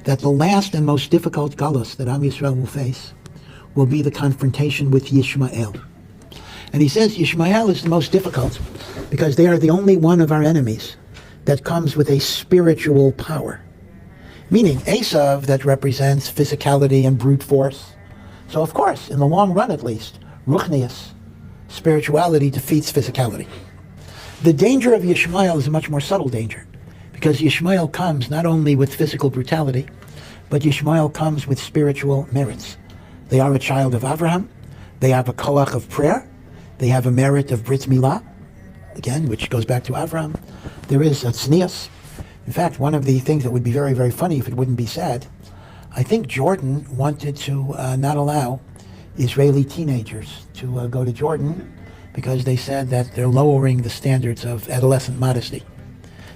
that the last and most difficult galus that Am Yisrael will face will be the confrontation with Yishmael. And he says Yishmael is the most difficult because they are the only one of our enemies that comes with a spiritual power. Meaning Esav, that represents physicality and brute force. So of course, in the long run at least, Ruchnius, spirituality defeats physicality. The danger of Yishmael is a much more subtle danger, because Yishmael comes not only with physical brutality, but Yishmael comes with spiritual merits. They are a child of Avraham, they have a koach of prayer, they have a merit of Brit Milah, again, which goes back to Avraham. There is a tznius. In fact, one of the things that would be very, very funny if it wouldn't be sad, I think Jordan wanted to not allow Israeli teenagers to go to Jordan because they said that they're lowering the standards of adolescent modesty.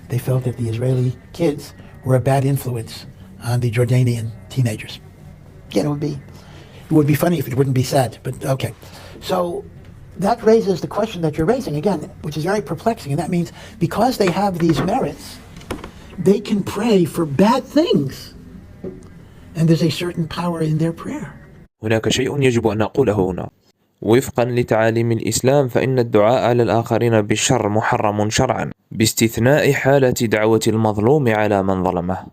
They felt that the Israeli kids were a bad influence on the Jordanian teenagers. Again, it would be funny if it wouldn't be sad, but okay. So that raises the question that you're raising again, which is very perplexing, and that means because they have these merits, they can pray for bad things, and there's a certain power in their prayer. هناك شيء يجب أن نقوله هنا. وفقا لتعاليم الإسلام فإن الدعاء على الآخرين بالشر محرم شرعا، باستثناء حالة دعوة المظلوم على من ظلمه.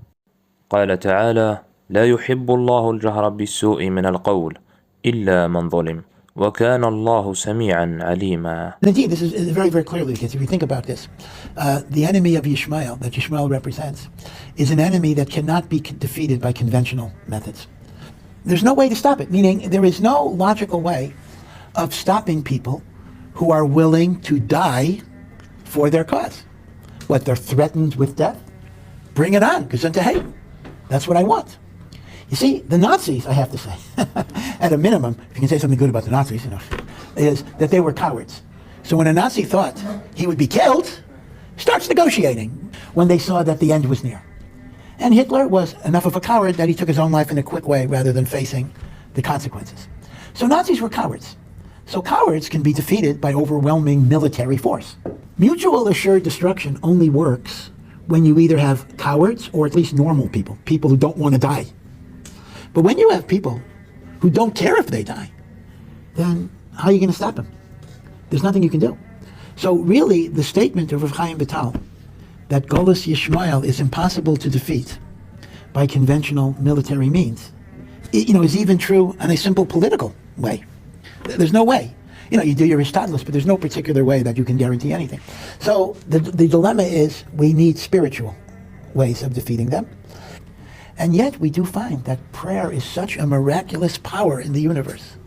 قال تعالى: لا يحب الله الجهر بالسوء من القول إلا من ظلم وكان الله سميعا عليما. Indeed, this is very, very clearly the case. If you think about this, the enemy of Yishmael, that Yishmael represents, is an enemy that cannot be defeated by conventional methods. There's no way to stop it, meaning there is no logical way of stopping people who are willing to die for their cause. What, they're threatened with death? Bring it on, gesundheit hate. That's what I want. You see, the Nazis, I have to say, at a minimum, if you can say something good about the Nazis, is that they were cowards. So when a Nazi thought he would be killed, starts negotiating when they saw that the end was near. And Hitler was enough of a coward that he took his own life in a quick way rather than facing the consequences. So Nazis were cowards. So cowards can be defeated by overwhelming military force. Mutual assured destruction only works when you either have cowards or at least normal people, people who don't want to die. But when you have people who don't care if they die, then how are you going to stop them? There's nothing you can do. So really, the statement of Rav Chaim Vital that Golus Yishmael is impossible to defeat by conventional military means, is even true in a simple political way. There's no way. You do your Ishtadlus, but there's no particular way that you can guarantee anything. So the dilemma is we need spiritual ways of defeating them. And yet we do find that prayer is such a miraculous power in the universe